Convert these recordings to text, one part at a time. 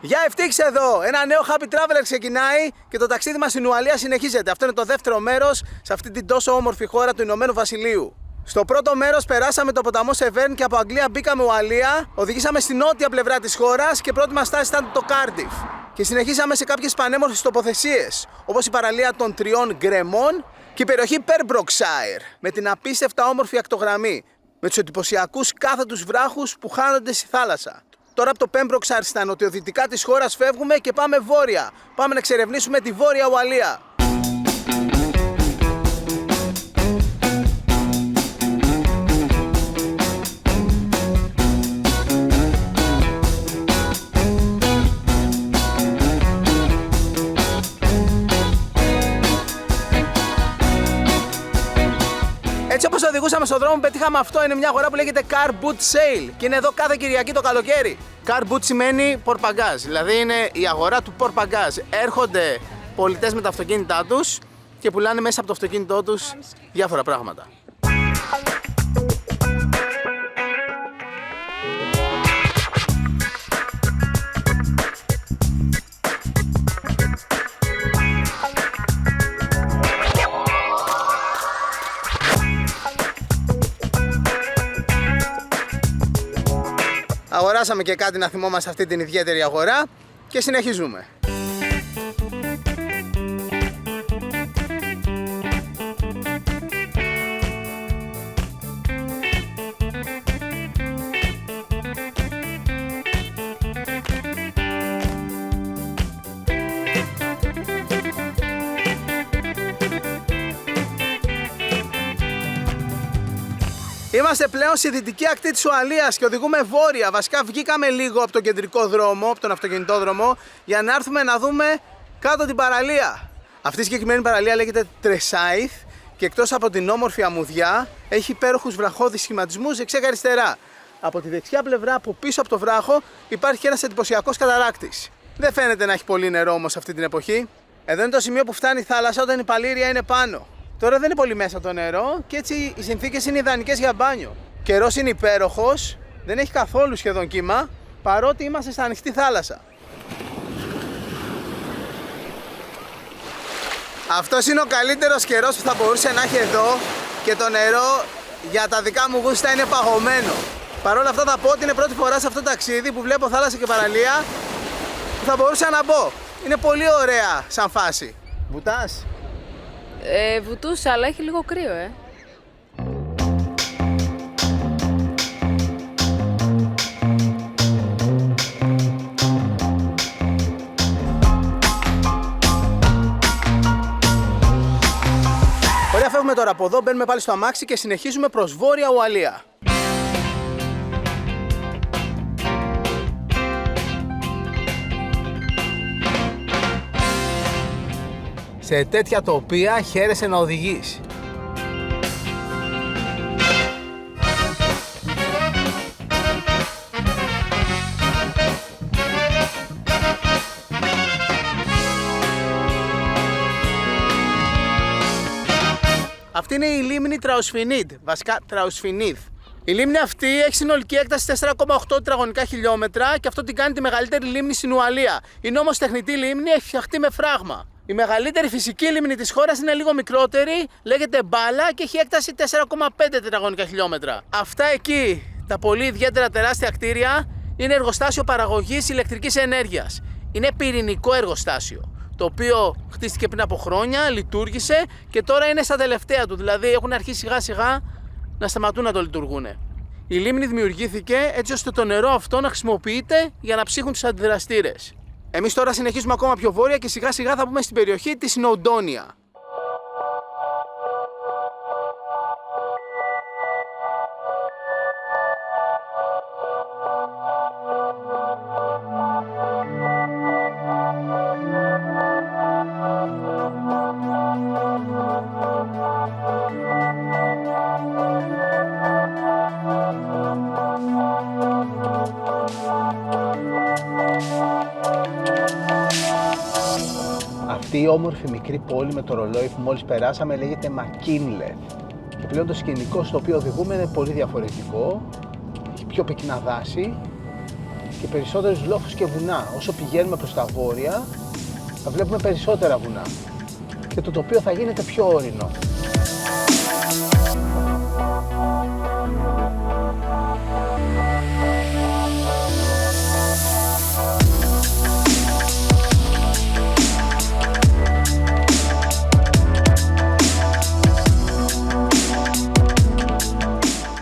Γεια, Ευτύχης εδώ! Ένα νέο Happy Traveler ξεκινάει και το ταξίδι μας στην Ουαλία συνεχίζεται. Αυτό είναι το δεύτερο μέρος σε αυτή την τόσο όμορφη χώρα του Ηνωμένου Βασιλείου. Στο πρώτο μέρος περάσαμε το ποταμό Σεβέρν και από Αγγλία μπήκαμε Ουαλία. Οδηγήσαμε στην νότια πλευρά της χώρας και πρώτη μας στάση ήταν το Κάρντιφ. Και συνεχίσαμε σε κάποιες πανέμορφες τοποθεσίες, όπως η παραλία των Τριών Γκρεμών και η περιοχή Pembrokeshire, με την απίστευτα όμορφη ακτογραμμή, με τους εντυπωσιακούς κάθετους βράχους που χάνονται στη θάλασσα. Τώρα από το Pembrokeshire στα νοτιοδυτικά της χώρας φεύγουμε και πάμε βόρεια. Πάμε να εξερευνήσουμε τη Βόρεια Ουαλία. Έτσι όπως οδηγούσαμε στον δρόμο πετύχαμε αυτό, είναι μια αγορά που λέγεται Car Boot Sale και είναι εδώ κάθε Κυριακή το καλοκαίρι. Car Boot σημαίνει πορπαγκάζ, δηλαδή είναι η αγορά του πορπαγκάζ. Έρχονται πολιτές με τα αυτοκίνητά τους και πουλάνε μέσα από το αυτοκίνητό τους διάφορα πράγματα. Αγοράσαμε και κάτι να θυμόμαστε αυτή την ιδιαίτερη αγορά και συνεχίζουμε. Είμαστε πλέον στη δυτική ακτή της Ουαλίας και οδηγούμε βόρεια. Βασικά βγήκαμε λίγο από τον κεντρικό δρόμο, από τον αυτοκινητόδρομο, για να έρθουμε να δούμε κάτω την παραλία. Αυτή η συγκεκριμένη παραλία λέγεται Τρεσάιθ και εκτός από την όμορφη αμμουδιά έχει υπέροχους βραχώδεις σχηματισμούς δεξιά-αριστερά. Από τη δεξιά πλευρά, από πίσω από το βράχο, υπάρχει ένας εντυπωσιακός καταράκτης. Δεν φαίνεται να έχει πολύ νερό όμως αυτή την εποχή. Εδώ είναι το σημείο που φτάνει η θάλασσα όταν η παλήρια είναι πάνω. Τώρα δεν είναι πολύ μέσα το νερό και έτσι οι συνθήκες είναι ιδανικές για μπάνιο. Καιρός είναι υπέροχος, δεν έχει καθόλου σχεδόν κύμα, παρότι είμαστε στα ανοιχτή θάλασσα. Αυτός είναι ο καλύτερος καιρός που θα μπορούσε να έχει εδώ και το νερό για τα δικά μου γούστα είναι παγωμένο. Παρ' όλα αυτά θα πω ότι είναι πρώτη φορά σε αυτό το ταξίδι που βλέπω θάλασσα και παραλία που θα μπορούσα να μπω. Είναι πολύ ωραία σαν φάση. Βουτάς? Βουτούσα, αλλά έχει λίγο κρύο, Ωραία, φεύγουμε τώρα από εδώ, μπαίνουμε πάλι στο αμάξι και συνεχίζουμε προς Βόρεια Ουαλία. Σε τέτοια τοπία χαίρεσαι να οδηγείς. Αυτή είναι η λίμνη Τραουσφινίδ, βασικά Τραουσφινίδ. Η λίμνη αυτή έχει συνολική έκταση 4,8 τετραγωνικά χιλιόμετρα και αυτό την κάνει τη μεγαλύτερη λίμνη στην Ουαλία. Είναι όμως τεχνητή λίμνη, έχει φτιαχτεί με φράγμα. Η μεγαλύτερη φυσική λίμνη της χώρας είναι λίγο μικρότερη, λέγεται Μπάλα και έχει έκταση 4,5 τετραγωνικά χιλιόμετρα. Αυτά εκεί, τα πολύ ιδιαίτερα τεράστια κτίρια, είναι εργοστάσιο παραγωγής ηλεκτρικής ενέργειας. Είναι πυρηνικό εργοστάσιο, το οποίο χτίστηκε πριν από χρόνια, λειτουργήσε και τώρα είναι στα τελευταία του, δηλαδή έχουν αρχίσει σιγά σιγά να σταματούν να το λειτουργούν. Η λίμνη δημιουργήθηκε έτσι ώστε το νερό αυτό να χρησιμοποιείται για να ψύχουν τους αντιδραστήρες. Εμείς τώρα συνεχίζουμε ακόμα πιο βόρεια και σιγά σιγά θα μπούμε στην περιοχή της Νοντόνια. Αυτή η όμορφη μικρή πόλη με το ρολόι που μόλις περάσαμε λέγεται Μακίνλεθ. Και πλέον το σκηνικό στο οποίο οδηγούμε είναι πολύ διαφορετικό. Έχει πιο πυκνά δάση και περισσότερους λόφους και βουνά. Όσο πηγαίνουμε προς τα βόρεια θα βλέπουμε περισσότερα βουνά και το τοπίο θα γίνεται πιο όρεινο.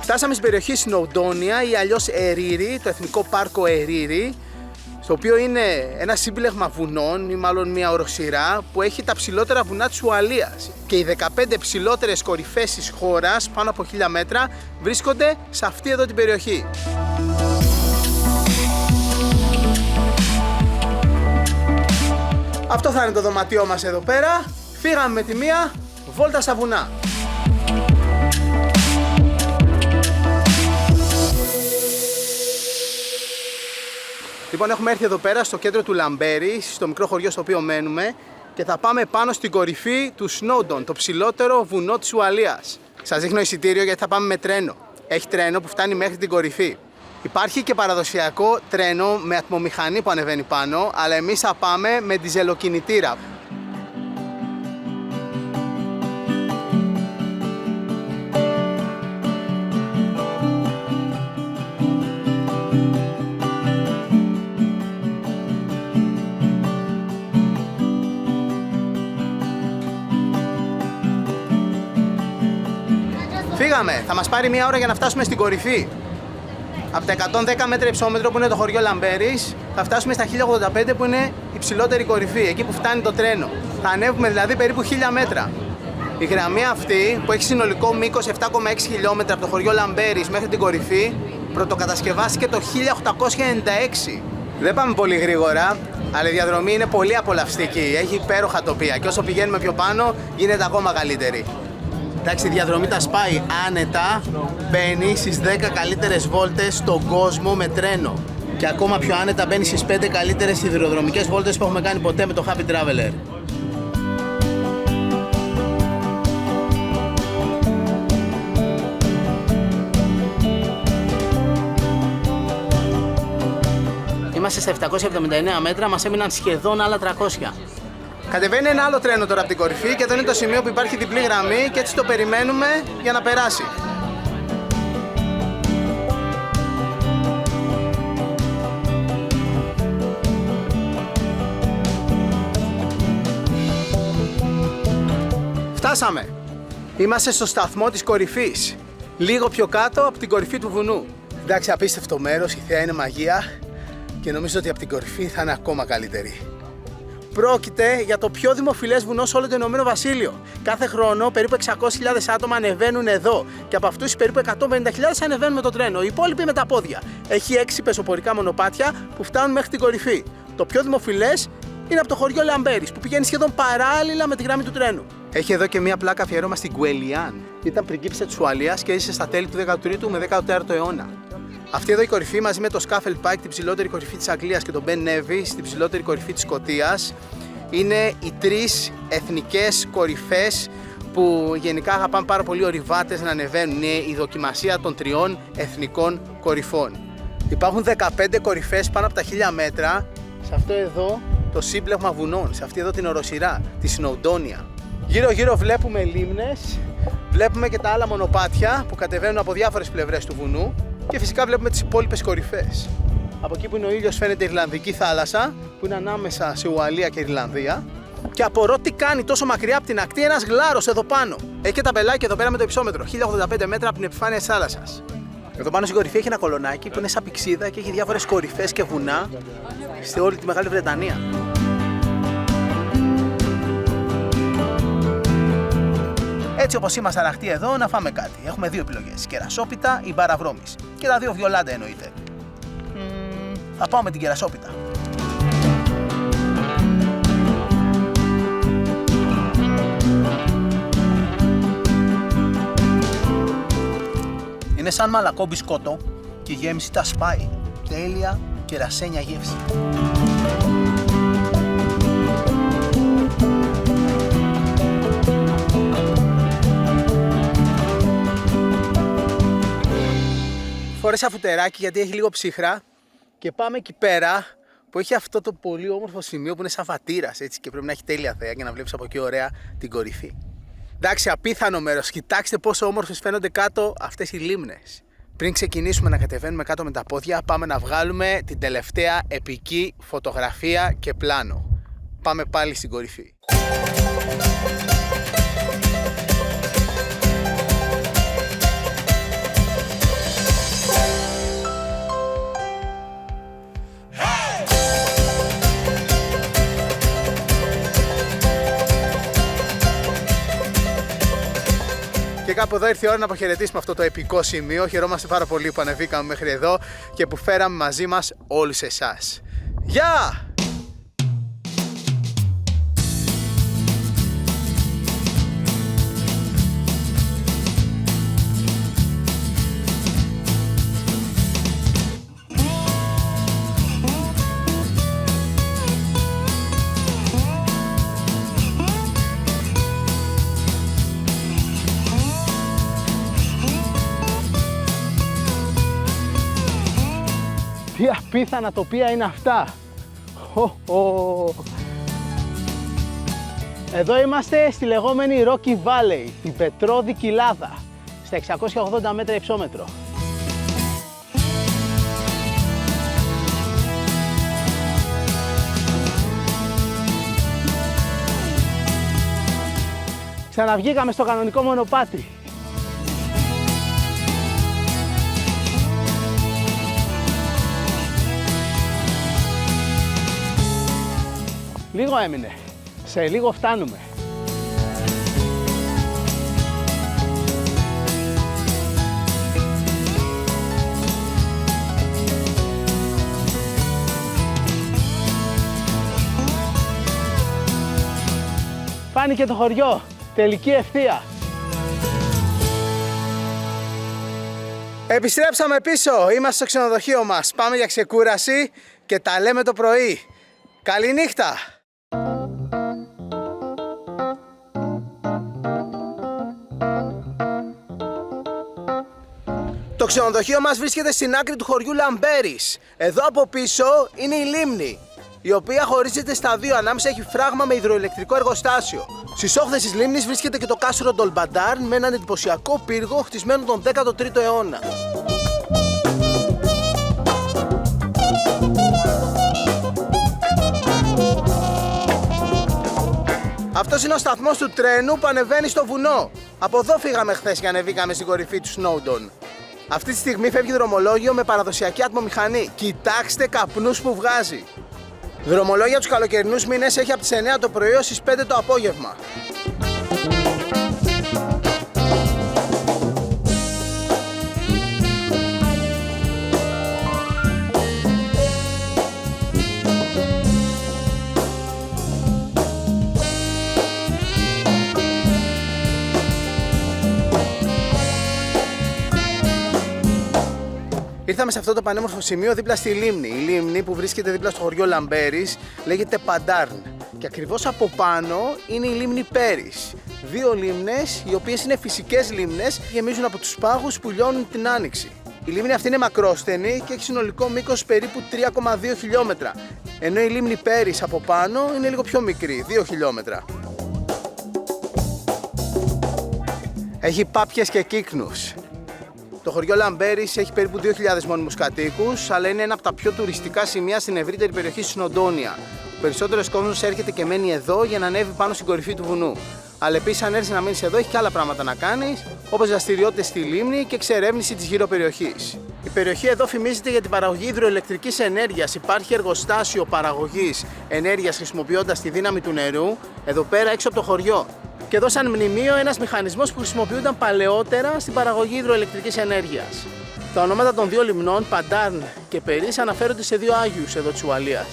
Φτάσαμε στην περιοχή Σνόουντόνια ή αλλιώς Ερίρι, το Εθνικό Πάρκο Ερίρι, στο οποίο είναι ένα σύμπλεγμα βουνών ή μάλλον μια οροσειρά που έχει τα ψηλότερα βουνά της Ουαλίας. Και οι 15 ψηλότερες κορυφές της χώρας, πάνω από 1000 μέτρα, βρίσκονται σε αυτή εδώ την περιοχή. Αυτό θα είναι το δωματιό μας εδώ πέρα. Φύγαμε με τη μία βόλτα στα βουνά. Λοιπόν, έχουμε έρθει εδώ πέρα στο κέντρο του Λαμπέρι, στο μικρό χωριό στο οποίο μένουμε και θα πάμε πάνω στην κορυφή του Σνόουντον, το ψηλότερο βουνό της Ουαλίας. Σας δείχνω εισιτήριο γιατί θα πάμε με τρένο. Έχει τρένο που φτάνει μέχρι την κορυφή. Υπάρχει και παραδοσιακό τρένο με ατμομηχανή που ανεβαίνει πάνω, αλλά εμείς θα πάμε με διζελοκινητήρα. Φύγαμε, θα μας πάρει 1 ώρα για να φτάσουμε στην κορυφή. Από τα 110 μέτρα υψόμετρο που είναι το χωριό Λαμπέρις, θα φτάσουμε στα 1085 που είναι η ψηλότερη κορυφή, εκεί που φτάνει το τρένο. Θα ανέβουμε δηλαδή περίπου 1000 μέτρα. Η γραμμή αυτή, που έχει συνολικό μήκος 7,6 χιλιόμετρα από το χωριό Λαμπέρις μέχρι την κορυφή, πρωτοκατασκευάστηκε το 1896. Δεν πάμε πολύ γρήγορα, αλλά η διαδρομή είναι πολύ απολαυστική, έχει υπέροχα τοπία και όσο πηγαίνουμε πιο πάνω γίνεται ακόμα καλύτερη. Εντάξει, η διαδρομή τα σπάει άνετα, μπαίνει στις 10 καλύτερες βόλτες στον κόσμο με τρένο. Και ακόμα πιο άνετα μπαίνει στις 5 καλύτερες σιδηροδρομικές βόλτες που έχουμε κάνει ποτέ με το Happy Traveler. Είμαστε στα 779 μέτρα, μας έμειναν σχεδόν άλλα 300. Κατεβαίνει ένα άλλο τρένο τώρα από την κορυφή και εδώ είναι το σημείο που υπάρχει διπλή γραμμή και έτσι το περιμένουμε για να περάσει. Φτάσαμε! Είμαστε στο σταθμό της κορυφής, λίγο πιο κάτω από την κορυφή του βουνού. Εντάξει, απίστευτο μέρος, η θέα είναι μαγεία και νομίζω ότι από την κορυφή θα είναι ακόμα καλύτερη. Πρόκειται για το πιο δημοφιλές βουνό σε όλο το Ηνωμένο Βασίλειο. Κάθε χρόνο περίπου 600.000 άτομα ανεβαίνουν εδώ και από αυτούς περίπου 150.000 ανεβαίνουν με το τρένο. Οι υπόλοιποι με τα πόδια. Έχει 6 πεζοπορικά μονοπάτια που φτάνουν μέχρι την κορυφή. Το πιο δημοφιλές είναι από το χωριό Λαμπέρις που πηγαίνει σχεδόν παράλληλα με τη γραμμή του τρένου. Έχει εδώ και μια πλάκα αφιερώμα στην Γκουελιάν. Ήταν πριγκίπισσα της Ουαλίας και έζησε στα τέλη του 13ου με 14ο αιώνα. Αυτή εδώ η κορυφή μαζί με το Scafell Pike, την ψηλότερη κορυφή της Αγγλίας, και το Ben Nevis, την ψηλότερη κορυφή της Σκωτίας, είναι οι 3 εθνικές κορυφές που γενικά αγαπάνε πάρα πολύ ορειβάτες να ανεβαίνουν. Είναι η δοκιμασία των 3 εθνικών κορυφών. Υπάρχουν 15 κορυφές πάνω από τα 1000 μέτρα σε αυτό εδώ το σύμπλεγμα βουνών, σε αυτή εδώ την οροσειρά, τη Σνόουντόνια. Γύρω γύρω βλέπουμε λίμνες, βλέπουμε και τα άλλα μονοπάτια που κατεβαίνουν από διάφορες πλευρές του βουνού και φυσικά βλέπουμε τις υπόλοιπες κορυφές. Από εκεί που είναι ο ήλιος φαίνεται η Ιρλανδική θάλασσα που είναι ανάμεσα σε Ουαλία και Ιρλανδία. Και απορώ τι κάνει τόσο μακριά από την ακτή ένας γλάρος εδώ πάνω. Έχει και ταμπελάκι εδώ πέρα με το υψόμετρο, 1085 μέτρα από την επιφάνεια της θάλασσας. Εδώ πάνω στην κορυφή έχει ένα κολονάκι που είναι σαν πυξίδα και έχει διάφορες κορυφές και βουνά σε όλη τη Μεγάλη Βρετανία. Έτσι όπως είμαστε αραχτοί εδώ, να φάμε κάτι. Έχουμε 2 επιλογές, κερασόπιτα ή μπάρα βρώμης. Και τα 2 βιολάντα εννοείται. Θα πάω με την κερασόπιτα. Είναι σαν μαλακό μπισκότο και η γέμιση τα σπάει. Τέλεια κερασένια γεύση. Φόρεσα φουτεράκι γιατί έχει λίγο ψύχρα Και πάμε εκεί πέρα που έχει αυτό το πολύ όμορφο σημείο που είναι σαν βατήρας, έτσι, και πρέπει να έχει τέλεια θέα για να βλέπεις από εκεί ωραία την κορυφή. Εντάξει, απίθανο μέρος. Κοιτάξτε πόσο όμορφες φαίνονται κάτω αυτές οι λίμνες. Πριν ξεκινήσουμε να κατεβαίνουμε κάτω με τα πόδια, πάμε να βγάλουμε την τελευταία επική φωτογραφία και πλάνο. Πάμε πάλι στην κορυφή. Και κάπου εδώ ήρθε η ώρα να αποχαιρετήσουμε αυτό το επικό σημείο. Χαιρόμαστε πάρα πολύ που ανεβήκαμε μέχρι εδώ και που φέραμε μαζί μας όλους εσάς. Γεια! Τι απίθανα τοπία είναι αυτά! Εδώ είμαστε στη λεγόμενη Rocky Valley, την πετρώδη κοιλάδα, στα 680 μέτρα υψόμετρο. Ξαναβγήκαμε στο κανονικό μονοπάτι. Λίγο έμεινε. Σε λίγο φτάνουμε. Φάνηκε το χωριό. Τελική ευθεία. Επιστρέψαμε πίσω. Είμαστε στο ξενοδοχείο μας. Πάμε για ξεκούραση και τα λέμε το πρωί. Καληνύχτα! Το ξενοδοχείο μας βρίσκεται στην άκρη του χωριού Λαμπέρις. Εδώ από πίσω είναι η λίμνη, η οποία χωρίζεται στα δύο, ανάμεσα έχει φράγμα με υδροηλεκτρικό εργοστάσιο. Στις όχθες της λίμνης βρίσκεται και το κάστρο Ντολμπαντάρν με έναν εντυπωσιακό πύργο χτισμένο τον 13ο αιώνα. Αυτός είναι ο σταθμός του τρένου που ανεβαίνει στο βουνό. Από εδώ φύγαμε χθες και ανεβήκαμε στην κορυφή του Σνόουντον. Αυτή τη στιγμή φεύγει δρομολόγιο με παραδοσιακή ατμομηχανή. Κοιτάξτε καπνούς που βγάζει. Δρομολόγια τους καλοκαιρινούς μήνες έχει από τις 9 το πρωί ως τις 5 το απόγευμα. Ήρθαμε σε αυτό το πανέμορφο σημείο δίπλα στη λίμνη. Η λίμνη που βρίσκεται δίπλα στο χωριό Λαμπέρις λέγεται Παντάρν. Και ακριβώς από πάνω είναι η λίμνη Πέρις. Δύο λίμνες, οι οποίες είναι φυσικές λίμνες, γεμίζουν από τους πάγους που λιώνουν την άνοιξη. Η λίμνη αυτή είναι μακρόστενη και έχει συνολικό μήκος περίπου 3,2 χιλιόμετρα. Ενώ η λίμνη Πέρις από πάνω είναι λίγο πιο μικρή, 2 χιλιόμετρα. Έχει πάπιες και κύκνους. Το χωριό Λαμπέρις έχει περίπου 2.000 μόνιμους κατοίκους, αλλά είναι ένα από τα πιο τουριστικά σημεία στην ευρύτερη περιοχή Σνοντόνια. Ο περισσότερος κόσμος έρχεται και μένει εδώ για να ανέβει πάνω στην κορυφή του βουνού. Αλλά επίσης, αν έρθεις να μείνεις εδώ, έχει και άλλα πράγματα να κάνεις, όπως δραστηριότητες στη λίμνη και εξερεύνηση της γύρω περιοχής. Η περιοχή εδώ φημίζεται για την παραγωγή υδροηλεκτρικής ενέργειας. Υπάρχει εργοστάσιο παραγωγής ενέργειας χρησιμοποιώντας τη δύναμη του νερού, εδώ πέρα έξω από το χωριό. Και εδώ σαν μνημείο ένας μηχανισμός που χρησιμοποιούνταν παλαιότερα στην παραγωγή υδροηλεκτρικής ενέργειας. Τα ονόματα των δύο λιμνών, Παντάρν και Περίς, αναφέρονται σε δύο Άγιους εδώ της Ουαλίας.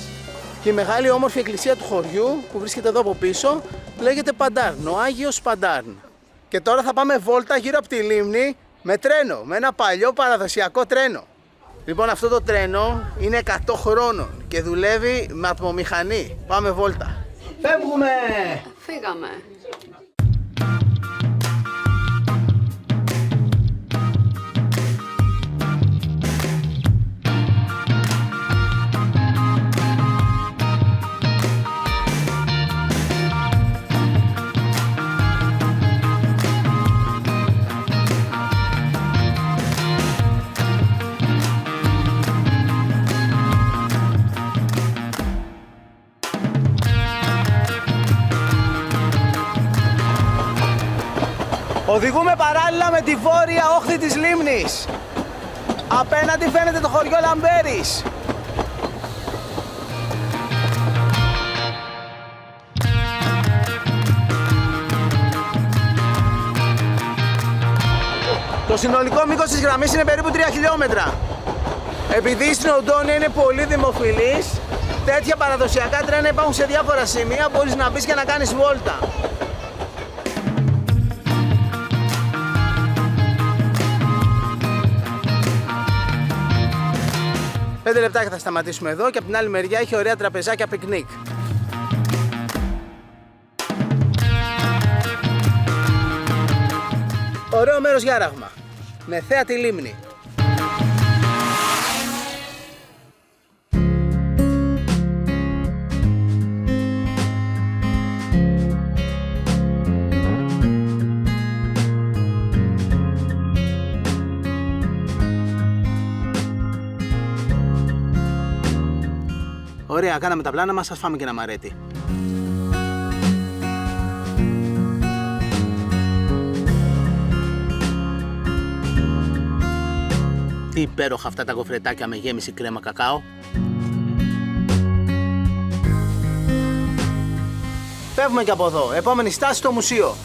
Και η μεγάλη όμορφη εκκλησία του χωριού που βρίσκεται εδώ από πίσω λέγεται Παντάρν, ο Άγιος Παντάρν. Και τώρα θα πάμε βόλτα γύρω από τη λίμνη με τρένο, με ένα παλιό παραδοσιακό τρένο. Λοιπόν, αυτό το τρένο είναι 100 χρόνων και δουλεύει με ατμομηχανή. Πάμε βόλτα. Φεύγουμε! Φύγαμε. Οδηγούμε παράλληλα με τη βόρεια όχθη της λίμνης. Απέναντι φαίνεται το χωριό Λαμπέρης. Το συνολικό μήκος της γραμμής είναι περίπου 3 χιλιόμετρα. Επειδή η Snowdonia είναι πολύ δημοφιλής, τέτοια παραδοσιακά τρένα υπάρχουν σε διάφορα σημεία, μπορείς να μπεις και να κάνεις βόλτα. 5 λεπτάκια θα σταματήσουμε εδώ και από την άλλη μεριά έχει ωραία τραπεζάκια πικνίκ. Ωραίο μέρος για άραγμα, με θέα τη λίμνη. Ωραία, κάναμε τα πλάνα μας, ας φάμε και ένα μαρέτι. Τι υπέροχα αυτά τα γοφρετάκια με γέμιση κρέμα κακάο. Φεύγουμε και από εδώ, επόμενη στάση στο μουσείο.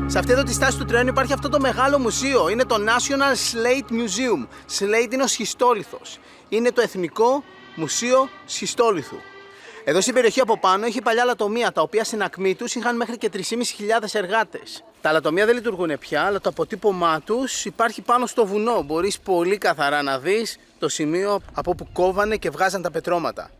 Σε αυτή εδώ τη στάση του τρένου υπάρχει αυτό το μεγάλο μουσείο. Είναι το National Slate Museum. Slate είναι ο σχιστόλιθος. Είναι το Εθνικό Μουσείο Σχιστόλιθου. Εδώ στην περιοχή από πάνω έχει παλιά λατομεία, τα οποία στην ακμή τους είχαν μέχρι και 3.500 εργάτες. Τα λατομεία δεν λειτουργούν πια, αλλά το αποτύπωμά τους υπάρχει πάνω στο βουνό. Μπορείς πολύ καθαρά να δεις το σημείο από όπου κόβανε και βγάζαν τα πετρώματα.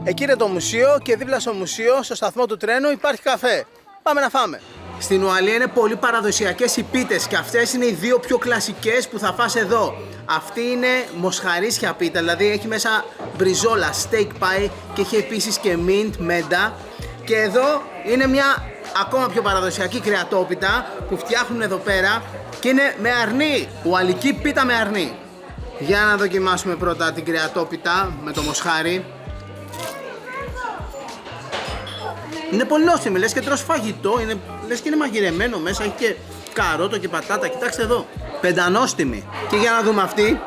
Εκεί είναι το μουσείο και δίπλα στο μουσείο, στο σταθμό του τρένου, υπάρχει καφέ. Πάμε να φάμε. Στην Ουαλία είναι πολύ παραδοσιακές οι πίτες και αυτές είναι οι δύο πιο κλασικές που θα φας εδώ. Αυτή είναι μοσχαρίσια πίτα, δηλαδή έχει μέσα μπριζόλα, steak pie και έχει επίσης και mint, μέντα. Και εδώ είναι μια ακόμα πιο παραδοσιακή κρεατόπιτα που φτιάχνουν εδώ πέρα και είναι με αρνί, ουαλική πίτα με αρνί. Για να δοκιμάσουμε πρώτα την κρεατόπιτα με το μοσχάρι. Είναι πολύ νόστιμη, λες και τρως φαγητό, λες και είναι μαγειρεμένο μέσα, έχει και καρότο και πατάτα, κοιτάξτε εδώ. Πεντανόστιμη. Και για να δούμε αυτή.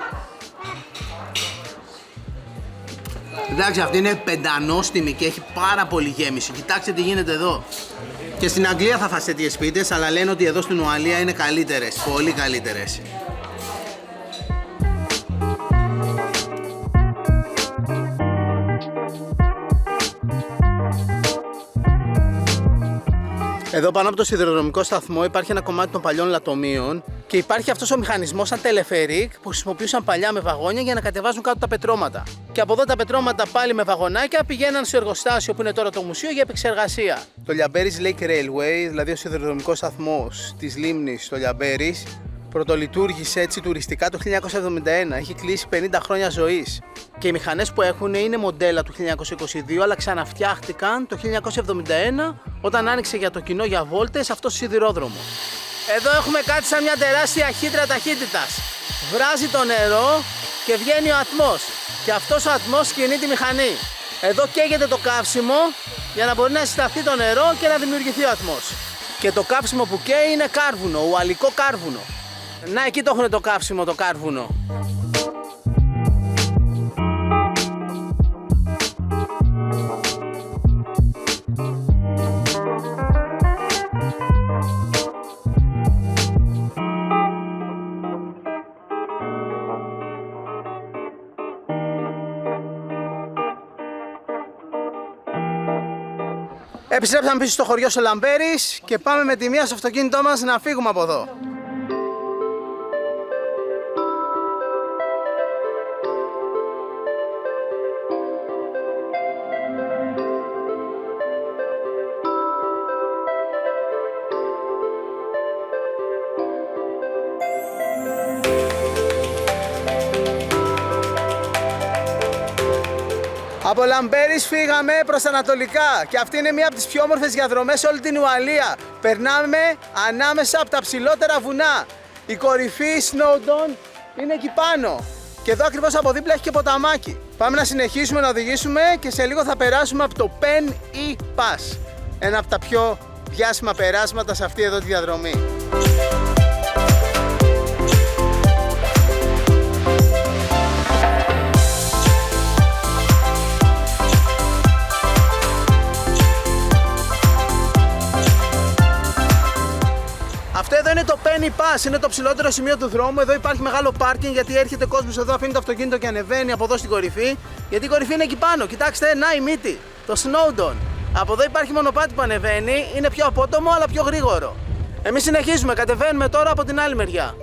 Εντάξει, αυτή είναι πεντανόστιμη και έχει πάρα πολύ γέμιση, κοιτάξτε τι γίνεται εδώ. Και στην Αγγλία θα φας τέτοιες πίτες, αλλά λένε ότι εδώ στην Ουαλία είναι καλύτερες, πολύ καλύτερες. Εδώ πάνω από το σιδηροδρομικό σταθμό υπάρχει ένα κομμάτι των παλιών λατομείων και υπάρχει αυτός ο μηχανισμός σαν τελεφερίκ που χρησιμοποιούσαν παλιά με βαγόνια για να κατεβάζουν κάτω τα πετρώματα. Και από εδώ τα πετρώματα πάλι με βαγονάκια πηγαίναν στο εργοστάσιο που είναι τώρα το μουσείο για επεξεργασία. Το Λιαμπέρις Lake Railway, δηλαδή ο σιδηροδρομικός σταθμός της λίμνης στο Λιαμπέρις, πρωτολειτουργήσε έτσι τουριστικά το 1971, έχει κλείσει 50 χρόνια ζωής. Και οι μηχανές που έχουν είναι μοντέλα του 1922, αλλά ξαναφτιάχτηκαν το 1971 όταν άνοιξε για το κοινό για βόλτες αυτός ο σιδηρόδρομο. Εδώ έχουμε κάτι σαν μια τεράστια χύτρα ταχύτητας. Βράζει το νερό και βγαίνει ο ατμός. Και αυτός ο ατμός κινεί τη μηχανή. Εδώ καίγεται το καύσιμο για να μπορεί να συσταθεί το νερό και να δημιουργηθεί ο ατμός. Και το καύσιμο που καίει είναι κάρβουνο, ουαλικό κάρβουνο. Να, εκεί το έχουν το καύσιμο, το κάρβουνο. Επιστρέψαμε πίσω στο χωριό στο Λαμπέρις και πάμε με τη μία στο αυτοκίνητό μας να φύγουμε από εδώ. Από Λαμπέρις φύγαμε προς τα ανατολικά και αυτή είναι μία από τις πιο όμορφες διαδρομές σε όλη την Ουαλία. Περνάμε ανάμεσα από τα ψηλότερα βουνά. Η κορυφή Snowdon είναι εκεί πάνω. Και εδώ ακριβώς από δίπλα έχει και ποταμάκι. Πάμε να συνεχίσουμε να οδηγήσουμε και σε λίγο θα περάσουμε από το Pen E Pass. Ένα από τα πιο διάσημα περάσματα σε αυτή εδώ τη διαδρομή. Αυτό εδώ είναι το Pen E Pass, είναι το ψηλότερο σημείο του δρόμου. Εδώ υπάρχει μεγάλο πάρκινγκ γιατί έρχεται κόσμος εδώ, αφήνει το αυτοκίνητο και ανεβαίνει από εδώ στην κορυφή. Γιατί η κορυφή είναι εκεί πάνω. Κοιτάξτε, να η μύτη, το Snowdon. Από εδώ υπάρχει μονοπάτι που ανεβαίνει, είναι πιο απότομο αλλά πιο γρήγορο. Εμείς συνεχίζουμε, κατεβαίνουμε τώρα από την άλλη μεριά.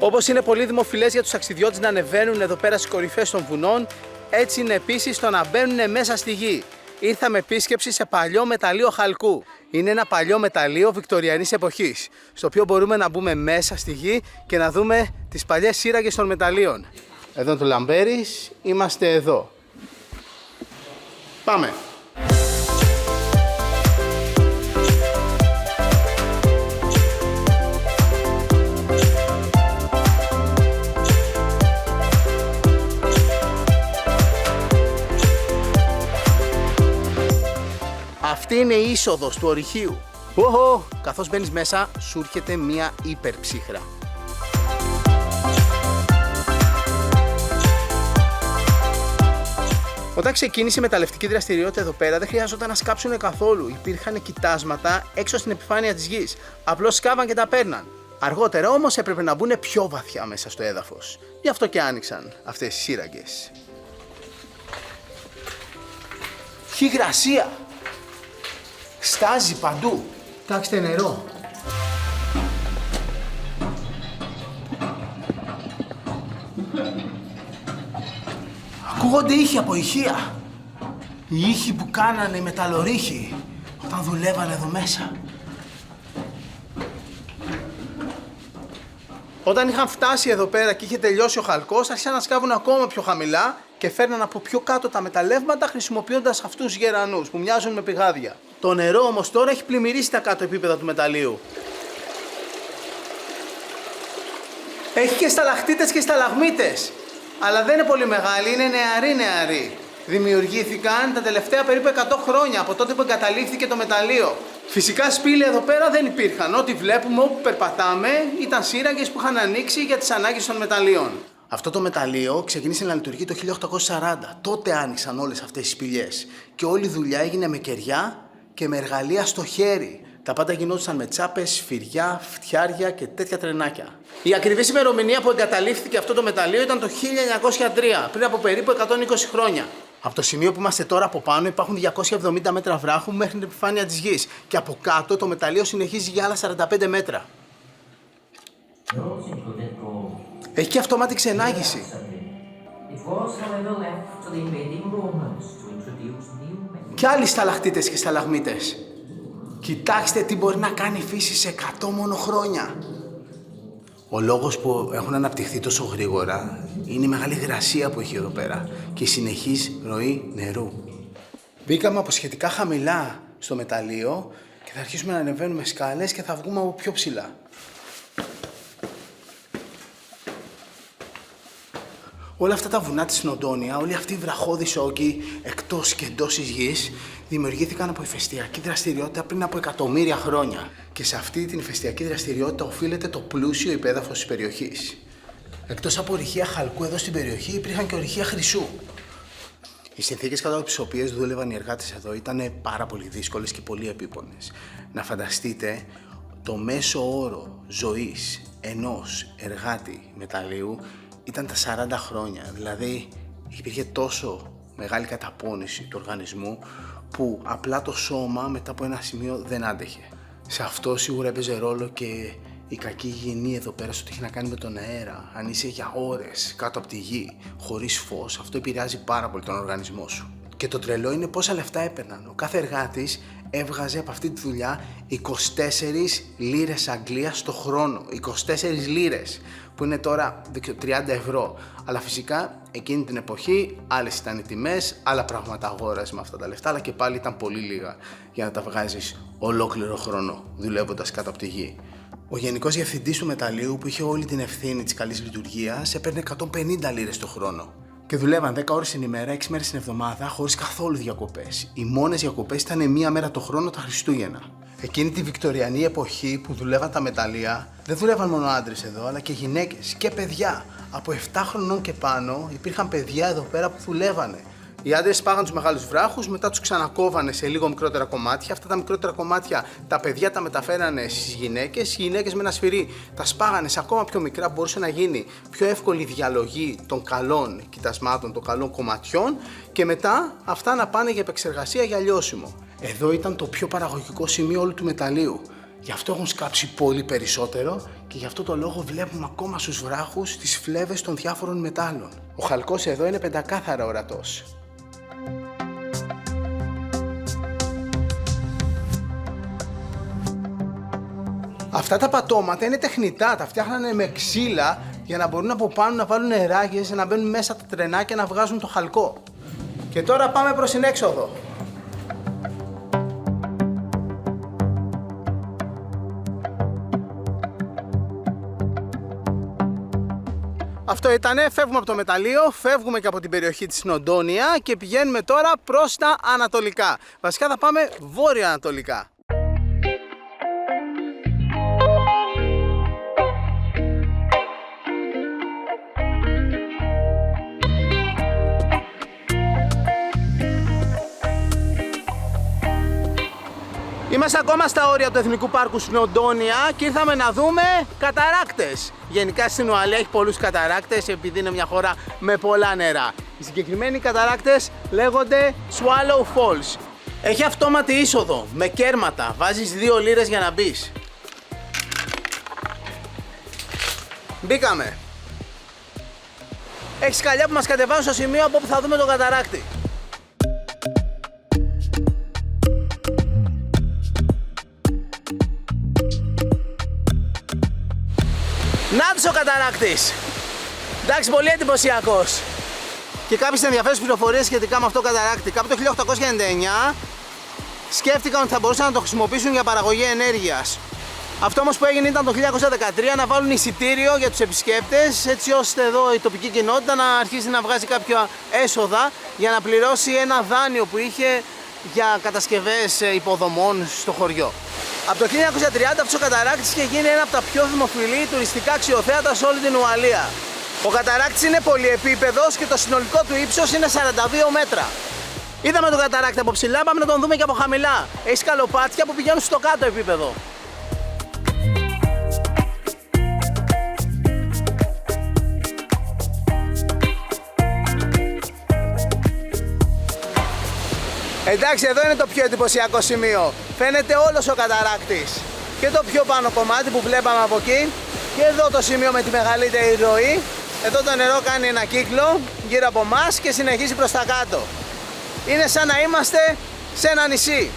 Όπως είναι πολύ δημοφιλές για τους ταξιδιώτες να ανεβαίνουν εδώ πέρα στις κορυφές των βουνών, έτσι είναι επίσης το να μπαίνουν μέσα στη γη. Ήρθαμε επίσκεψη σε παλιό μεταλλείο χαλκού. Είναι ένα παλιό μεταλλείο βικτωριανής εποχής, στο οποίο μπορούμε να μπούμε μέσα στη γη και να δούμε τις παλιές σύραγγες των μεταλλείων. Εδώ είναι το Λαμπέρις, είμαστε εδώ. Πάμε! Αυτή είναι η είσοδος του ορυχείου. Καθώς μπαίνεις μέσα, σου έρχεται μία υπερψύχρα. Όταν ξεκίνησε η μεταλλευτική δραστηριότητα εδώ πέρα, δεν χρειάζονταν να σκάψουν καθόλου. Υπήρχαν κοιτάσματα έξω στην επιφάνεια της γης. Απλώς σκάβαν και τα παίρναν. Αργότερα όμως έπρεπε να μπουν πιο βαθιά μέσα στο έδαφος. Γι' αυτό και άνοιξαν αυτές οι σύραγγες. Έχει υγρασία! Στάζει παντού. Κοιτάξτε νερό. Ακούγονται ήχοι από ηχεία. Οι ήχοι που κάνανε οι μεταλλορύχοι όταν δουλεύανε εδώ μέσα. Όταν είχαν φτάσει εδώ πέρα και είχε τελειώσει ο χαλκός, άρχισαν να σκάβουν ακόμα πιο χαμηλά και φέρναν από πιο κάτω τα μεταλλεύματα χρησιμοποιώντας αυτούς τους γερανούς που μοιάζουν με πηγάδια. Το νερό όμως τώρα έχει πλημμυρίσει τα κάτω επίπεδα του μεταλλείου. Έχει και σταλακτίτες και σταλαγμίτες, αλλά δεν είναι πολύ μεγάλοι, είναι νεαροί. Δημιουργήθηκαν τα τελευταία περίπου 100 χρόνια από τότε που εγκαταλείφθηκε το μεταλλείο. Φυσικά σπήλαια εδώ πέρα δεν υπήρχαν. Ό,τι βλέπουμε όπου περπατάμε ήταν σύραγγες που είχαν ανοίξει για τις ανάγκες των μεταλλείων. Αυτό το μεταλλείο ξεκίνησε να λειτουργεί το 1840. Τότε άνοιξαν όλες αυτές τις σπηλιές. Και όλη η δουλειά έγινε με κεριά και με εργαλεία στο χέρι. Τα πάντα γινόντουσαν με τσάπες, σφυριά, φτιάρια και τέτοια τρενάκια. Η ακριβής ημερομηνία που εγκαταλείφθηκε αυτό το μεταλλείο ήταν το 1903, πριν από περίπου 120 χρόνια. Από το σημείο που είμαστε τώρα από πάνω υπάρχουν 270 μέτρα βράχου μέχρι την επιφάνεια της γης. Και από κάτω το μεταλλείο συνεχίζει για άλλα 45 μέτρα. Έχει και αυτόματη ξενάγηση. Και άλλοι σταλακτίτες και σταλαγμίτες. Κοιτάξτε τι μπορεί να κάνει η φύση σε 100 μόνο χρόνια. Ο λόγος που έχουν αναπτυχθεί τόσο γρήγορα είναι η μεγάλη υγρασία που έχει εδώ πέρα και η συνεχής ροή νερού. Μπήκαμε από σχετικά χαμηλά στο μεταλλείο και θα αρχίσουμε να ανεβαίνουμε σκάλες και θα βγούμε από πιο ψηλά. Όλα αυτά τα βουνά της Συνοντόνια, όλοι αυτοί οι βραχώδεις όγκοι εκτός και εντός της γης, δημιουργήθηκαν από ηφαιστειακή δραστηριότητα πριν από εκατομμύρια χρόνια. Και σε αυτή την ηφαιστειακή δραστηριότητα οφείλεται το πλούσιο υπέδαφος της περιοχής. Εκτός από ορυχεία χαλκού εδώ στην περιοχή, υπήρχαν και ορυχεία χρυσού. Οι συνθήκες κάτω από τις οποίες δούλευαν οι εργάτες εδώ ήταν πάρα πολύ δύσκολες και πολύ επίπονες. Να φανταστείτε το μέσο όρο ζωής ενός εργάτη μεταλλείου ήταν τα 40 χρόνια, δηλαδή υπήρχε τόσο μεγάλη καταπώνηση του οργανισμού που απλά το σώμα μετά από ένα σημείο δεν άντεχε. Σε αυτό σίγουρα έπαιζε ρόλο και η κακή υγιεινή εδώ πέρα στο τι έχει να κάνει με τον αέρα. Αν είσαι για ώρες κάτω από τη γη, χωρίς φως, αυτό επηρεάζει πάρα πολύ τον οργανισμό σου. Και το τρελό είναι πόσα λεφτά έπαιρναν. Ο κάθε εργάτης έβγαζε από αυτή τη δουλειά 24 λίρες Αγγλίας το χρόνο. 24 λίρες, που είναι τώρα 30 ευρώ. Αλλά φυσικά εκείνη την εποχή άλλες ήταν οι τιμές, άλλα πράγματα αγόραζε με αυτά τα λεφτά, αλλά και πάλι ήταν πολύ λίγα για να τα βγάζεις ολόκληρο χρόνο δουλεύοντας κάτω από τη γη. Ο Γενικός Διευθυντής του Μεταλλείου, που είχε όλη την ευθύνη της καλής λειτουργίας, έπαιρνε 150 λίρες το χρόνο. Και δουλεύαν 10 ώρες την ημέρα, 6 μέρες την εβδομάδα, χωρίς καθόλου διακοπές. Οι μόνες διακοπές ήταν μία μέρα το χρόνο τα Χριστούγεννα. Εκείνη τη βικτωριανή εποχή που δουλεύαν τα μεταλλεία, δεν δουλεύαν μόνο άντρες εδώ, αλλά και γυναίκες και παιδιά. Από 7 χρονών και πάνω υπήρχαν παιδιά εδώ πέρα που δουλεύανε. Οι άντρες σπάγαν τους μεγάλους βράχους, μετά τους ξανακόβανε σε λίγο μικρότερα κομμάτια. Αυτά τα μικρότερα κομμάτια τα παιδιά τα μεταφέρανε στις γυναίκες. Οι γυναίκες με ένα σφυρί τα σπάγανε σε ακόμα πιο μικρά, μπορούσε να γίνει πιο εύκολη διαλογή των καλών κοιτασμάτων, των καλών κομματιών και μετά αυτά να πάνε για επεξεργασία για λιώσιμο. Εδώ ήταν το πιο παραγωγικό σημείο όλου του μεταλλείου. Γι' αυτό έχουν σκάψει πολύ περισσότερο και γι' αυτό το λόγο βλέπουμε ακόμα στους βράχους τις φλέβες των διάφορων μετάλλων. Ο χαλκός εδώ είναι πεντακάθαρα ορατός. Αυτά τα πατώματα είναι τεχνητά, τα φτιάχνανε με ξύλα για να μπορούν από πάνω να βάλουν ράγες, να μπαίνουν μέσα τα τρενάκια να βγάζουν το χαλκό. Και τώρα πάμε προς την έξοδο. Αυτό ήτανε, φεύγουμε από το μεταλλείο, φεύγουμε και από την περιοχή της Συνοντόνια και πηγαίνουμε τώρα προς τα ανατολικά. Βασικά θα πάμε βόρειο-ανατολικά. Είμαστε ακόμα στα όρια του Εθνικού Πάρκου Συνοντόνια και ήρθαμε να δούμε καταράκτες. Γενικά στην Ουαλία έχει πολλούς καταράκτες επειδή είναι μια χώρα με πολλά νερά. Οι συγκεκριμένοι καταράκτες λέγονται Swallow Falls. Έχει αυτόματη είσοδο με κέρματα, βάζεις 2 λίρες για να μπεις. Μπήκαμε. Έχει σκαλιά που μας κατεβάζουν στο σημείο από όπου θα δούμε τον καταράκτη. Νάτος ο καταράκτης! Εντάξει, πολύ εντυπωσιακός. Και κάποιες ενδιαφέρουσες πληροφορίες σχετικά με αυτό το καταράκτη. Κάπου το 1899 σκέφτηκαν ότι θα μπορούσαν να το χρησιμοποιήσουν για παραγωγή ενέργειας. Αυτό όμως που έγινε ήταν το 1913 να βάλουν εισιτήριο για τους επισκέπτες, έτσι ώστε εδώ η τοπική κοινότητα να αρχίσει να βγάζει κάποια έσοδα για να πληρώσει ένα δάνειο που είχε για κατασκευές υποδομών στο χωριό. Από το 1930 αυτός ο καταράκτης είχε γίνει ένα από τα πιο δημοφιλή τουριστικά αξιοθέατα σε όλη την Ουαλία. Ο καταράκτης είναι πολυεπίπεδος και το συνολικό του ύψος είναι 42 μέτρα. Είδαμε τον καταράκτη από ψηλά, πάμε να τον δούμε και από χαμηλά. Έχει σκαλοπάτια που πηγαίνουν στο κάτω επίπεδο. Εντάξει, εδώ είναι το πιο εντυπωσιακό σημείο. Φαίνεται όλος ο καταράκτης. Και το πιο πάνω κομμάτι που βλέπαμε από εκεί. Και εδώ το σημείο με τη μεγαλύτερη ροή. Εδώ το νερό κάνει ένα κύκλο γύρω από μας και συνεχίζει προς τα κάτω. Είναι σαν να είμαστε σε ένα νησί.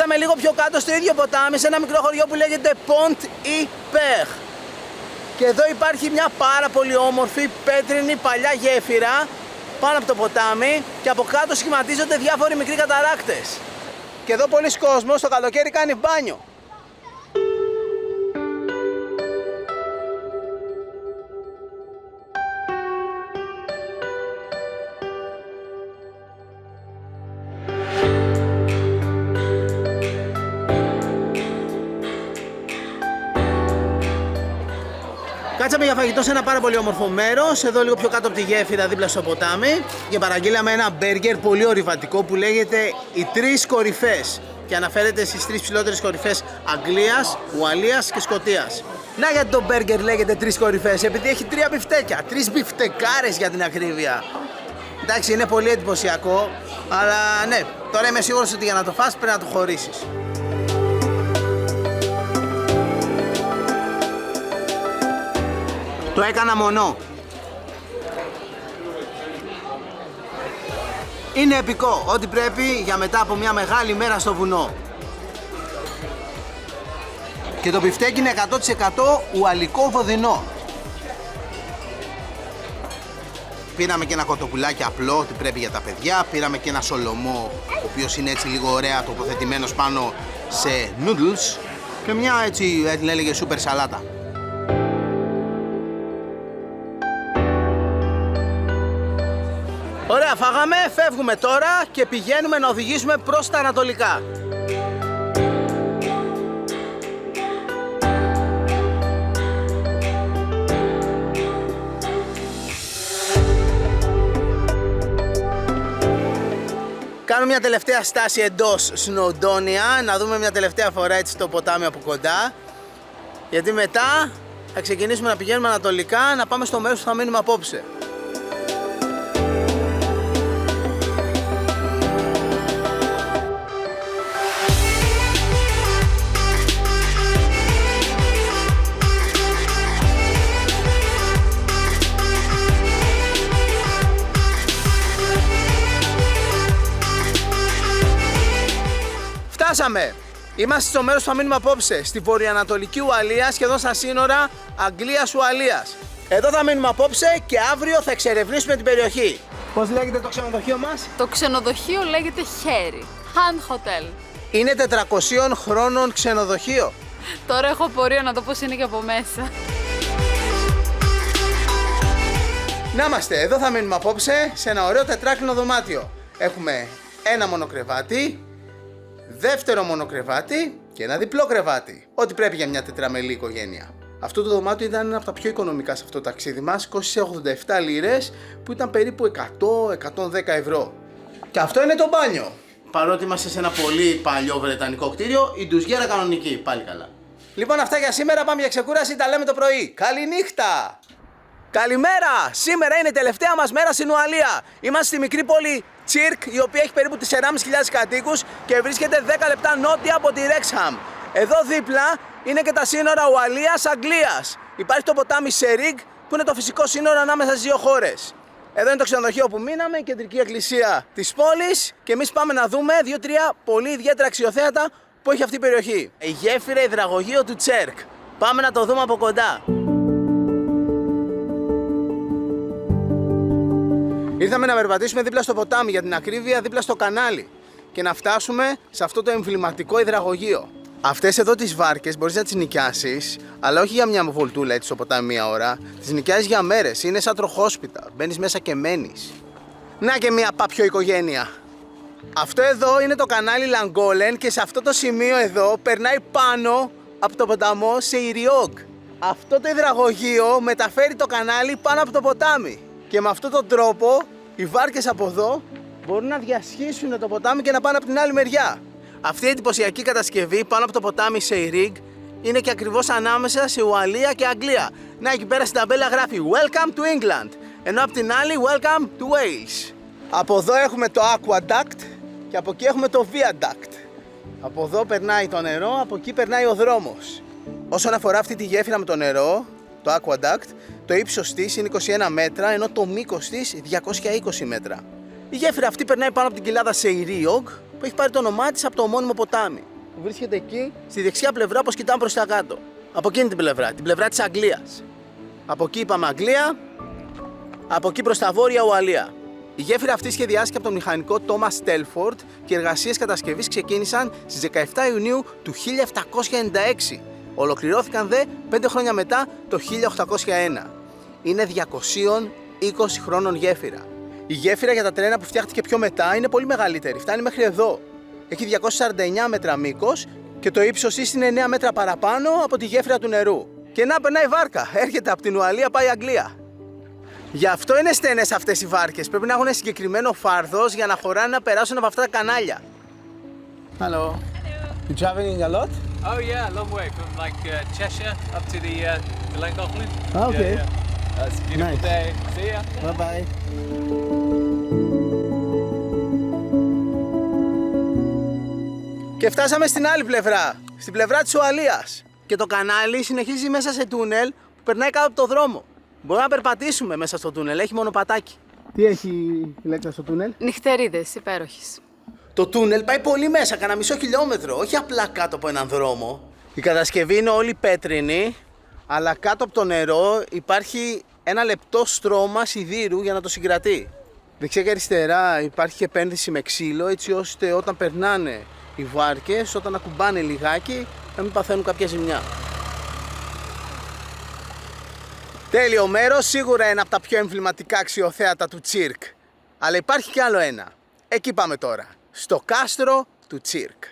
Φτάσαμε λίγο πιο κάτω στο ίδιο ποτάμι, σε ένα μικρό χωριό που λέγεται Pont y Pech. Και εδώ υπάρχει μια πάρα πολύ όμορφη πέτρινη παλιά γέφυρα πάνω από το ποτάμι και από κάτω σχηματίζονται διάφοροι μικροί καταράκτες. Και εδώ πολλοί κόσμος το καλοκαίρι κάνει μπάνιο. Κάτσαμε για φαγητό σε ένα πάρα πολύ όμορφο μέρος, εδώ λίγο πιο κάτω από τη γέφυρα δίπλα στο ποτάμι, και παραγγείλαμε ένα μπέργκερ πολύ ορειβατικό που λέγεται οι τρεις κορυφές και αναφέρεται στις τρεις ψηλότερες κορυφές Αγγλίας, Ουαλίας και Σκωτίας. Να, γιατί το μπέργκερ λέγεται τρεις κορυφές, επειδή έχει τρία μπιφτέκια, τρεις μπιφτεκάρες για την ακρίβεια. Εντάξει, είναι πολύ εντυπωσιακό, αλλά ναι, τώρα είμαι σίγουρος ότι για να το φας πρέπει να το χωρίσεις. Το έκανα μονό. Είναι επικό, ό,τι πρέπει για μετά από μια μεγάλη μέρα στο βουνό. Και το μπιφτέκι είναι 100% ουαλικό βοδινό. Πήραμε και ένα κοτοπουλάκι απλό, ό,τι πρέπει για τα παιδιά. Πήραμε και ένα σολομό, ο οποίος είναι έτσι λίγο ωραία τοποθετημένος πάνω σε noodles. Και μια έτσι την έλεγε σούπερ σαλάτα. Ωραία, φάγαμε, φεύγουμε τώρα και πηγαίνουμε να οδηγήσουμε προς τα ανατολικά. Κάνουμε μια τελευταία στάση εντός Σνοντόνια, να δούμε μια τελευταία φορά έτσι το ποτάμι από κοντά. Γιατί μετά θα ξεκινήσουμε να πηγαίνουμε ανατολικά, να πάμε στο μέρος που θα μείνουμε απόψε. Φτάσαμε! Είμαστε στο μέρος που θα μείνουμε απόψε, στη βορειοανατολική Ουαλία, σχεδόν στα σύνορα Αγγλίας-Ουαλίας. Εδώ θα μείνουμε απόψε και αύριο θα εξερευνήσουμε την περιοχή. Πώς λέγεται το ξενοδοχείο μας? Το ξενοδοχείο λέγεται Χέρι. Han Hotel. Είναι 400 χρόνων ξενοδοχείο. Τώρα έχω πορεία να δω πώς είναι και από μέσα. Να είμαστε, εδώ θα μείνουμε απόψε σε ένα ωραίο τετράκλινο δωμάτιο. Έχουμε ένα μονοκρεβάτι, δεύτερο μονοκρεβάτι και ένα διπλό κρεβάτι. Ό,τι πρέπει για μια τετραμελή οικογένεια. Αυτό το δωμάτιο ήταν ένα από τα πιο οικονομικά σε αυτό το ταξίδι μας. Κόστησε 87 λίρες που ήταν περίπου 100-110 ευρώ. Και αυτό είναι το μπάνιο. Παρότι είμαστε σε ένα πολύ παλιό βρετανικό κτίριο, η ντουζιέρα κανονική, πάλι καλά. Λοιπόν, αυτά για σήμερα, πάμε για ξεκούραση, τα λέμε το πρωί. Καληνύχτα! Καλημέρα! Σήμερα είναι η τελευταία μας μέρα στην Ουαλία. Είμαστε στη μικρή πόλη Τσίρκ, η οποία έχει περίπου 4.500 κατοίκους και βρίσκεται 10 λεπτά νότια από τη Ρέξχαμ. Εδώ δίπλα είναι και τα σύνορα Ουαλίας-Αγγλίας. Υπάρχει το ποτάμι Σερίγκ, που είναι το φυσικό σύνορο ανάμεσα στις δύο χώρες. Εδώ είναι το ξενοδοχείο που μείναμε, η κεντρική εκκλησία της πόλης, και εμείς πάμε να δούμε 2-3 πολύ ιδιαίτερα αξιοθέατα που έχει αυτή η περιοχή. Η γέφυρα υδραγωγείο του Τσέρκ. Πάμε να το δούμε από κοντά. Ήρθαμε να περπατήσουμε δίπλα στο ποτάμι, για την ακρίβεια δίπλα στο κανάλι, και να φτάσουμε σε αυτό το εμβληματικό υδραγωγείο. Αυτές εδώ τις βάρκες μπορείς να τις νοικιάσεις, αλλά όχι για μια βολτούλα έτσι στο ποτάμι μία ώρα. Τις νοικιάζεις για μέρες, είναι σαν τροχόσπιτα, μπαίνεις μέσα και μένεις. Να και μια πάπιο οικογένεια. Αυτό εδώ είναι το κανάλι Λαγκόλεν και σε αυτό το σημείο εδώ περνάει πάνω από το ποταμό Σεϊριόγκ. Αυτό το υδραγωγείο μεταφέρει το κανάλι πάνω από το ποτάμι. Και με αυτόν τον τρόπο οι βάρκες από εδώ μπορούν να διασχίσουν το ποτάμι και να πάνε από την άλλη μεριά. Αυτή η εντυπωσιακή κατασκευή πάνω από το ποτάμι Σεϊρίγκ είναι και ακριβώς ανάμεσα σε Ουαλία και Αγγλία. Να, εκεί πέρα στην ταμπέλα γράφει Welcome to England, ενώ από την άλλη Welcome to Wales. Από εδώ έχουμε το Aqueduct και από εκεί έχουμε το Viaduct. Από εδώ περνάει το νερό, από εκεί περνάει ο δρόμος. Όσον αφορά αυτή τη γέφυρα με το νερό, το Aqueduct, το ύψος της είναι 21 μέτρα, ενώ το μήκος της 220 μέτρα. Η γέφυρα αυτή περνάει πάνω από την κοιλάδα Σεϊρίογκ, που έχει πάρει το όνομά της από το ομώνυμο ποτάμι. που βρίσκεται εκεί στη δεξιά πλευρά, όπως κοιτάμε προς τα κάτω. Από εκείνη την πλευρά της Αγγλίας. Από εκεί είπαμε Αγγλία, από εκεί προς τα βόρεια Ουαλία. Η γέφυρα αυτή σχεδιάστηκε από τον μηχανικό Thomas Telford και οι εργασίες κατασκευής ξεκίνησαν στις 17 Ιουνίου του 1796. Ολοκληρώθηκαν δε 5 χρόνια μετά, το 1801. Είναι 220 χρόνων γέφυρα. Η γέφυρα για τα τρένα που φτιάχτηκε πιο μετά είναι πολύ μεγαλύτερη, φτάνει μέχρι εδώ. Έχει 249 μέτρα μήκος και το ύψος της είναι 9 μέτρα παραπάνω από τη γέφυρα του νερού. Και να περνάει βάρκα, έρχεται από την Ουαλία, πάει Αγγλία. Γι' αυτό είναι στενές αυτές οι βάρκες. Πρέπει να έχουν συγκεκριμένο φάρδος για να χωράνε να περάσουν από αυτά τα κανάλια. Hello. You traveling a lot? Oh yeah, a long way from like Cheshire up to the Llangollen. Okay. Yeah, yeah. It's a beautiful Nice. day. See ya. Bye bye. Και φτάσαμε στην άλλη πλευρά, στην πλευρά της Ουαλίας. Και το κανάλι συνεχίζει μέσα σε τούνελ που περνάει κάτω από το δρόμο. Μπορούμε να περπατήσουμε μέσα στο τούνελ, έχει μονοπατάκι. Τι έχει η Ηλέκτρα στο τούνελ? Νυχτερίδες υπέροχες. Το τούνελ πάει πολύ μέσα, κανένα μισό χιλιόμετρο, όχι απλά κάτω από έναν δρόμο. Η κατασκευή είναι όλη πέτρινη, αλλά κάτω από το νερό υπάρχει ένα λεπτό στρώμα σιδήρου για να το συγκρατεί. Δεξιά και αριστερά υπάρχει επένδυση με ξύλο, έτσι ώστε όταν περνάνε οι βάρκες, όταν ακουμπάνε λιγάκι, να μην παθαίνουν κάποια ζημιά. Τέλειο μέρος, σίγουρα ένα από τα πιο εμβληματικά αξιοθέατα του Τσίρκ. Αλλά υπάρχει κι άλλο ένα. Εκεί πάμε τώρα, στο κάστρο του Τσίρκ.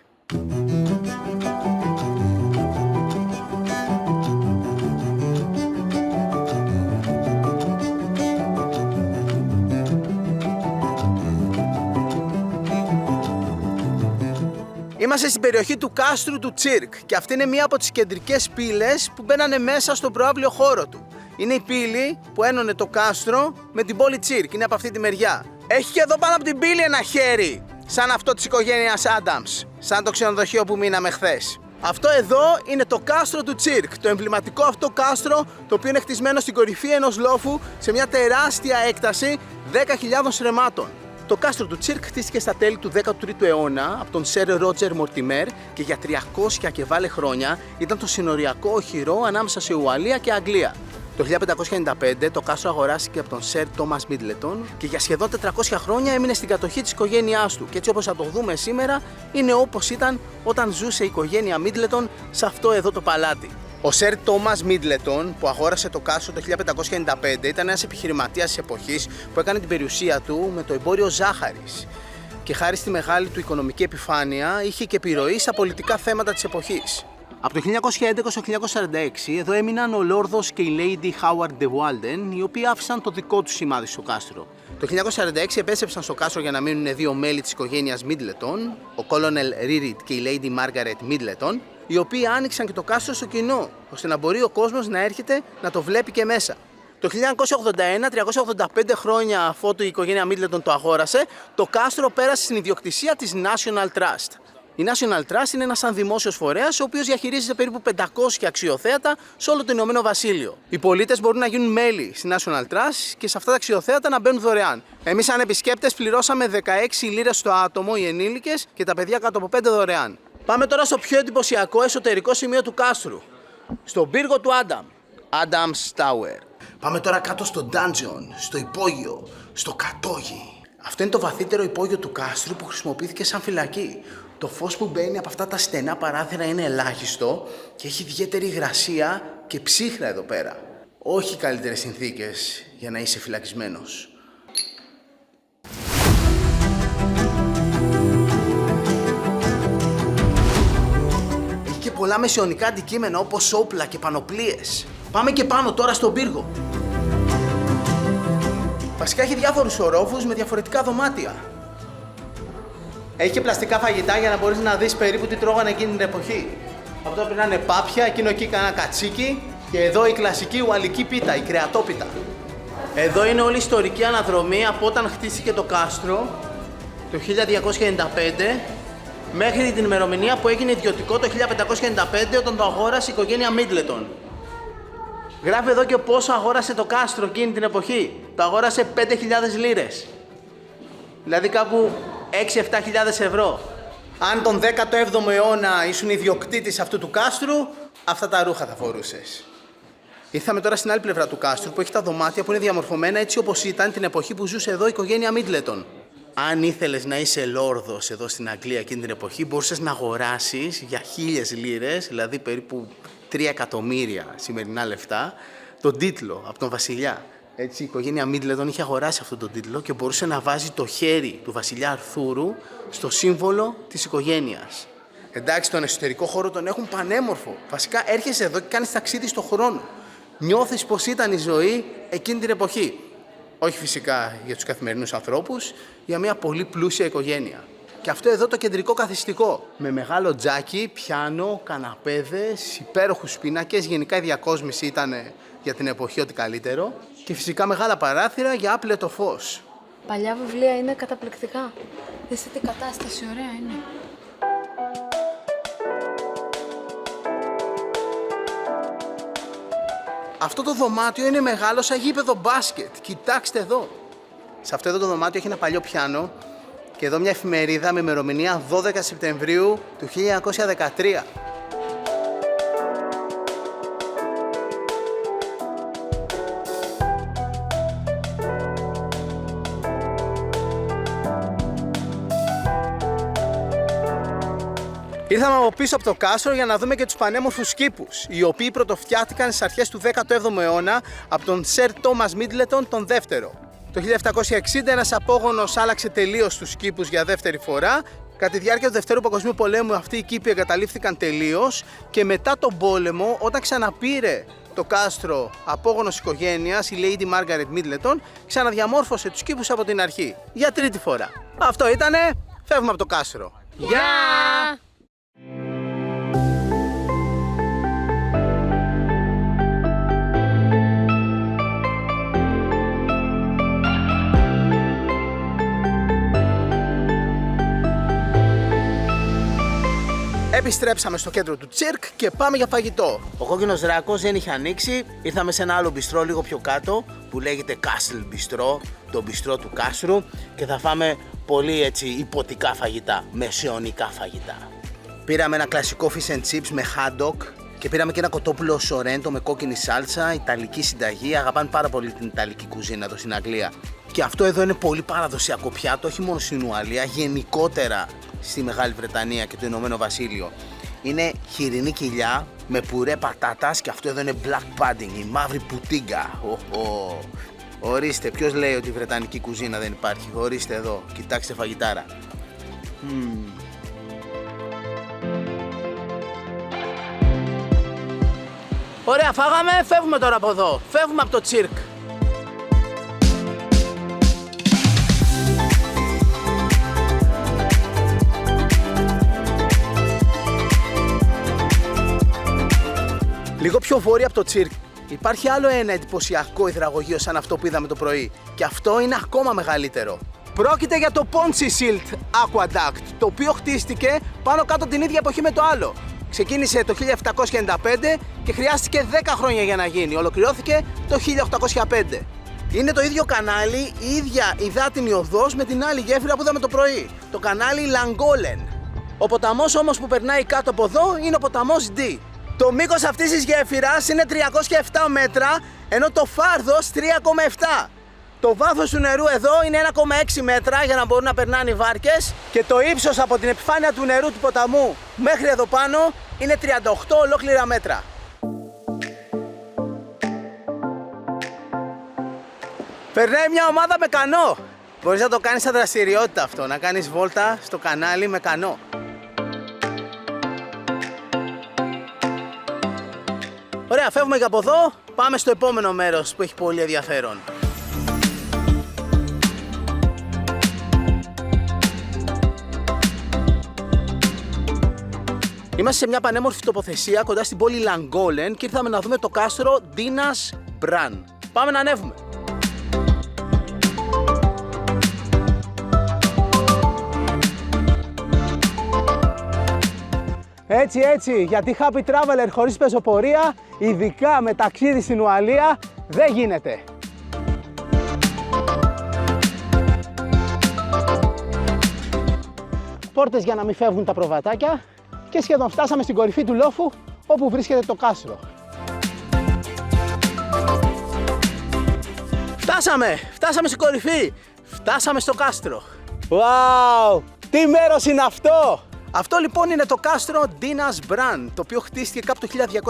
Είμαστε στην περιοχή του κάστρου του Τσίρκ και αυτή είναι μία από τις κεντρικές πύλες που μπαίνανε μέσα στον προαύλιο χώρο του. Είναι η πύλη που ένωνε το κάστρο με την πόλη Τσίρκ, είναι από αυτή τη μεριά. Έχει και εδώ πάνω από την πύλη ένα χέρι, σαν αυτό της οικογένειας Άνταμς, σαν το ξενοδοχείο που μείναμε χθες. Αυτό εδώ είναι το κάστρο του Τσίρκ, το εμβληματικό αυτό κάστρο, το οποίο είναι χτισμένο στην κορυφή ενός λόφου σε μια τεράστια έκταση 10.000 στρεμμάτων. Το κάστρο του Τσίρκ χτίστηκε στα τέλη του 13ου αιώνα από τον Σερ Ρότζερ Μορτιμέρ και για 300 και βάλε χρόνια ήταν το συνοριακό οχυρό ανάμεσα σε Ουαλία και Αγγλία. Το 1595 το κάστρο αγοράστηκε από τον Σερ Τόμας Μίτλετον και για σχεδόν 400 χρόνια έμεινε στην κατοχή της οικογένειάς του. Και έτσι όπως θα το δούμε σήμερα, είναι όπως ήταν όταν ζούσε η οικογένεια Μίτλετον σε αυτό εδώ το παλάτι. Ο Σερ Τόμας Μίτλετον, που αγόρασε το κάστρο το 1595, ήταν ένας επιχειρηματίας της εποχής που έκανε την περιουσία του με το εμπόριο ζάχαρης. Και χάρη στη μεγάλη του οικονομική επιφάνεια, είχε και επιρροή στα πολιτικά θέματα της εποχής. Από το 1911 στο 1946 εδώ έμειναν ο Λόρδος και η Lady Howard de Walden, οι οποίοι άφησαν το δικό τους σημάδι στο κάστρο. Το 1946 επέστρεψαν στο κάστρο για να μείνουν δύο μέλη της οικογένειας Μίτλετον, ο Colonel Ririt και η Lady Margaret Μίτλετον, οι οποίοι άνοιξαν και το κάστρο στο κοινό, ώστε να μπορεί ο κόσμος να έρχεται να το βλέπει και μέσα. Το 1981, 385 χρόνια αφότου η οικογένεια Μίτλετον το αγόρασε, το κάστρο πέρασε στην ιδιοκτησία της National Trust. Η National Trust είναι ένας σαν δημόσιος φορέας, ο οποίος διαχειρίζεται περίπου 500 αξιοθέατα σε όλο το Ηνωμένο Βασίλειο. Οι πολίτες μπορούν να γίνουν μέλη στη National Trust και σε αυτά τα αξιοθέατα να μπαίνουν δωρεάν. Εμείς, σαν επισκέπτες, πληρώσαμε 16 λίρες το άτομο οι ενήλικες και τα παιδιά κάτω από 5 δωρεάν. Πάμε τώρα στο πιο εντυπωσιακό εσωτερικό σημείο του κάστρου, στον πύργο του Άνταμ, Adam's Tower. Πάμε τώρα κάτω στο dungeon, στο υπόγειο, στο κατόγι. Αυτό είναι το βαθύτερο υπόγειο του κάστρου που χρησιμοποιήθηκε σαν φυλακή. Το φως που μπαίνει από αυτά τα στενά παράθυρα είναι ελάχιστο και έχει ιδιαίτερη υγρασία και ψύχρα εδώ πέρα. Όχι καλύτερες συνθήκες για να είσαι φυλακισμένος. Έχει και πολλά μεσαιωνικά αντικείμενα όπως όπλα και πανοπλίες. Πάμε και πάνω τώρα στον πύργο. Βασικά έχει διάφορους ορόφους με διαφορετικά δωμάτια. Έχει και πλαστικά φαγητά για να μπορείς να δεις περίπου τι τρώγανε εκείνη την εποχή. Αυτό πρέπει να είναι πάπια, εκείνο εκεί κανένα κατσίκι και εδώ η κλασική ουαλική πίτα, η κρεατόπιτα. Εδώ είναι όλη η ιστορική αναδρομή από όταν χτίστηκε το κάστρο το 1295 μέχρι την ημερομηνία που έγινε ιδιωτικό το 1595 όταν το αγόρασε η οικογένεια Μίτλετον. Γράφει εδώ και πόσο αγόρασε το κάστρο εκείνη την εποχή. Το αγόρασε 5.000 λίρες. Δηλαδή κάπου 6-7 χιλιάδες ευρώ. Αν τον 17ο αιώνα ήσουν ιδιοκτήτης αυτού του κάστρου, αυτά τα ρούχα θα φορούσες. Ήρθαμε τώρα στην άλλη πλευρά του κάστρου που έχει τα δωμάτια που είναι διαμορφωμένα έτσι όπως ήταν την εποχή που ζούσε εδώ η οικογένεια Μίτλετον. Αν ήθελες να είσαι λόρδος εδώ στην Αγγλία εκείνη την εποχή, μπορούσες να αγοράσεις για 1.000 λίρες, δηλαδή περίπου 3 εκατομμύρια σημερινά λεφτά, τον τίτλο από τον βασιλιά. Έτσι η οικογένεια Μίτλετον είχε αγοράσει αυτόν τον τίτλο και μπορούσε να βάζει το χέρι του βασιλιά Αρθούρου στο σύμβολο της οικογένειας. Εντάξει, τον εσωτερικό χώρο τον έχουν πανέμορφο. Βασικά έρχεσαι εδώ και κάνεις ταξίδι στον χρόνο. Νιώθεις πως ήταν η ζωή εκείνη την εποχή. Όχι φυσικά για τους καθημερινούς ανθρώπους, για μια πολύ πλούσια οικογένεια. Και αυτό εδώ το κεντρικό καθιστικό. Με μεγάλο τζάκι, πιάνο, καναπέδες, υπέροχους πίνακες. Γενικά η διακόσμηση ήταν για την εποχή ό,τι καλύτερο. Και φυσικά μεγάλα παράθυρα για άπλετο φως. Παλιά βιβλία είναι καταπληκτικά. Δείτε τι κατάσταση ωραία είναι. Αυτό το δωμάτιο είναι μεγάλο σαν γήπεδο μπάσκετ. Κοιτάξτε εδώ. Σε αυτό εδώ το δωμάτιο έχει ένα παλιό πιάνο και εδώ μια εφημερίδα με ημερομηνία 12 Σεπτεμβρίου του 1913. Ήρθαμε από πίσω από το κάστρο για να δούμε και τους πανέμορφους κήπους, οι οποίοι πρωτοφτιάχτηκαν στις αρχές του 17ου αιώνα από τον Σερ Τόμας Μίτλετον τον δεύτερο. Το 1760 ένας απόγονος άλλαξε τελείως τους κήπους για δεύτερη φορά. Κατά τη διάρκεια του Δευτέρου Παγκοσμίου Πολέμου αυτοί οι κήποι εγκαταλείφθηκαν τελείως και μετά τον πόλεμο, όταν ξαναπήρε το κάστρο απόγονος οικογένειας, η Lady Margaret Middleton, ξαναδιαμόρφωσε τους κήπους από την αρχή. Για τρίτη φορά. Αυτό ήτανε. Φεύγουμε από το κάστρο. Γεια! Επιστρέψαμε στο κέντρο του τσίρκ και πάμε για φαγητό. Ο κόκκινος δράκος δεν είχε ανοίξει. Ήρθαμε σε ένα άλλο μπιστρό λίγο πιο κάτω που λέγεται Castle Bistro, το μπιστρό του κάστρου, και θα φάμε πολύ έτσι υποτικά φαγητά, μεσαιωνικά φαγητά. Πήραμε ένα κλασικό fish and chips με haddock και πήραμε και ένα κοτόπουλο σορέντο με κόκκινη σάλτσα, ιταλική συνταγή. Αγαπάνε πάρα πολύ την ιταλική κουζίνα εδώ στην Αγγλία. Και αυτό εδώ είναι πολύ παραδοσιακό πιάτο, όχι μόνο στην Ουαλία, γενικότερα στη Μεγάλη Βρετανία και το Ηνωμένο Βασίλειο. Είναι χοιρινή κοιλιά με πουρέ πατάτας και αυτό εδώ είναι black pudding, η μαύρη πουτίγκα. Ορίστε, ποιος λέει ότι η βρετανική κουζίνα δεν υπάρχει? Ορίστε εδώ, κοιτάξτε φαγητάρα. Ωραία, φάγαμε, φεύγουμε τώρα από εδώ. Φεύγουμε από το τσίρκ. Λίγο πιο βόρεια από το τσίρκ υπάρχει άλλο ένα εντυπωσιακό υδραγωγείο σαν αυτό που είδαμε το πρωί. Και αυτό είναι ακόμα μεγαλύτερο. Πρόκειται για το Ponsey Silt Aqueduct, το οποίο χτίστηκε πάνω κάτω την ίδια εποχή με το άλλο. Ξεκίνησε το 1795 και χρειάστηκε 10 χρόνια για να γίνει. Ολοκληρώθηκε το 1805. Είναι το ίδιο κανάλι, η ίδια υδάτινη οδός με την άλλη γέφυρα που είδαμε το πρωί. Το κανάλι Llangollen. Ο ποταμός όμως που περνάει κάτω από εδώ είναι ο ποταμός Dee. Το μήκος αυτής της γέφυρας είναι 307 μέτρα, ενώ το φάρδος 3,7. Το βάθος του νερού εδώ είναι 1,6 μέτρα για να μπορούν να περνάνε οι βάρκες και το ύψος από την επιφάνεια του νερού του ποταμού μέχρι εδώ πάνω είναι 38 ολόκληρα μέτρα. Περνάει μια ομάδα με κανό. Μπορείς να το κάνεις σαν δραστηριότητα αυτό, να κάνεις βόλτα στο κανάλι με κανό. Ωραία, φεύγουμε και από εδώ, πάμε στο επόμενο μέρος που έχει πολύ ενδιαφέρον. Είμαστε σε μια πανέμορφη τοποθεσία κοντά στην πόλη Llangollen και ήρθαμε να δούμε το κάστρο Dinas Bran. Πάμε να ανέβουμε. Έτσι, γιατί happy traveler χωρίς πεζοπορία, ειδικά με ταξίδι στην Ουαλία, δεν γίνεται. πόρτες για να μην φεύγουν τα προβατάκια και σχεδόν φτάσαμε στην κορυφή του λόφου όπου βρίσκεται το κάστρο. Φτάσαμε στην κορυφή, φτάσαμε στο κάστρο. Wow, τι μέρος είναι αυτό! Αυτό λοιπόν είναι το κάστρο Dinas Bran, το οποίο χτίστηκε κάπου το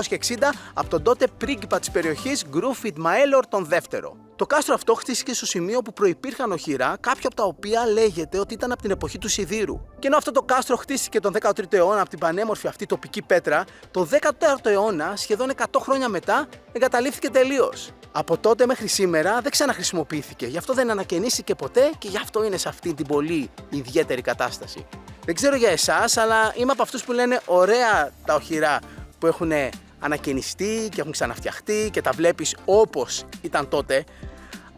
1260 από τον τότε πρίγκιπα της περιοχής Gruffydd Maelor τον δεύτερο. Το κάστρο αυτό χτίστηκε στο σημείο που προϋπήρχαν οχυρά, κάποια από τα οποία λέγεται ότι ήταν από την εποχή του Σιδήρου. Και ενώ αυτό το κάστρο χτίστηκε τον 13ο αιώνα από την πανέμορφη αυτή τοπική πέτρα, το 14ο αιώνα, σχεδόν 100 χρόνια μετά, εγκαταλείφθηκε τελείως. Από τότε μέχρι σήμερα δεν ξαναχρησιμοποιήθηκε, γι' αυτό δεν ανακαινίστηκε ποτέ και γι' αυτό είναι σε αυτή την πολύ ιδιαίτερη κατάσταση. Δεν ξέρω για εσάς, αλλά είμαι από αυτούς που λένε ωραία τα οχυρά που έχουν ανακαινιστεί και έχουν ξαναφτιαχτεί και τα βλέπεις όπως ήταν τότε,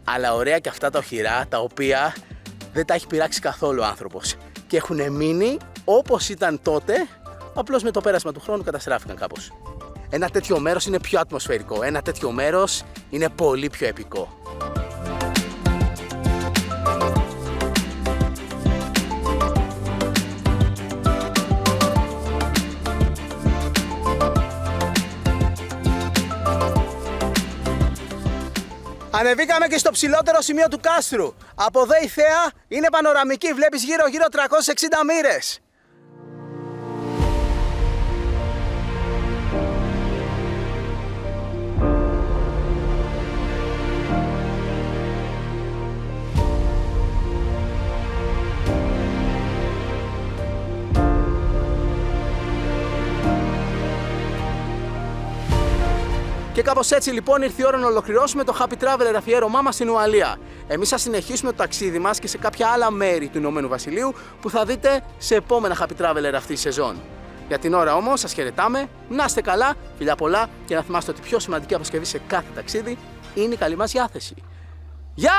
αλλά ωραία και αυτά τα οχυρά τα οποία δεν τα έχει πειράξει καθόλου ο άνθρωπος και έχουν μείνει όπως ήταν τότε, απλώς με το πέρασμα του χρόνου καταστράφηκαν κάπως. Ένα τέτοιο μέρος είναι πιο ατμοσφαιρικό, ένα τέτοιο μέρος είναι πολύ πιο επικό. Ανεβήκαμε και στο ψηλότερο σημείο του κάστρου. Από εδώ η θέα είναι πανοραμική, βλέπεις γύρω-γύρω 360 μοίρες. Και κάπως έτσι λοιπόν ήρθε η ώρα να ολοκληρώσουμε το Happy Traveler αφιέρωμά μας στην Ουαλία. Εμείς θα συνεχίσουμε το ταξίδι μας και σε κάποια άλλα μέρη του Ηνωμένου Βασιλείου που θα δείτε σε επόμενα Happy Traveler αυτή τη σεζόν. Για την ώρα όμως σας χαιρετάμε, να είστε καλά, φιλιά πολλά και να θυμάστε ότι η πιο σημαντική αποσκευή σε κάθε ταξίδι είναι η καλή μας διάθεση. Γεια!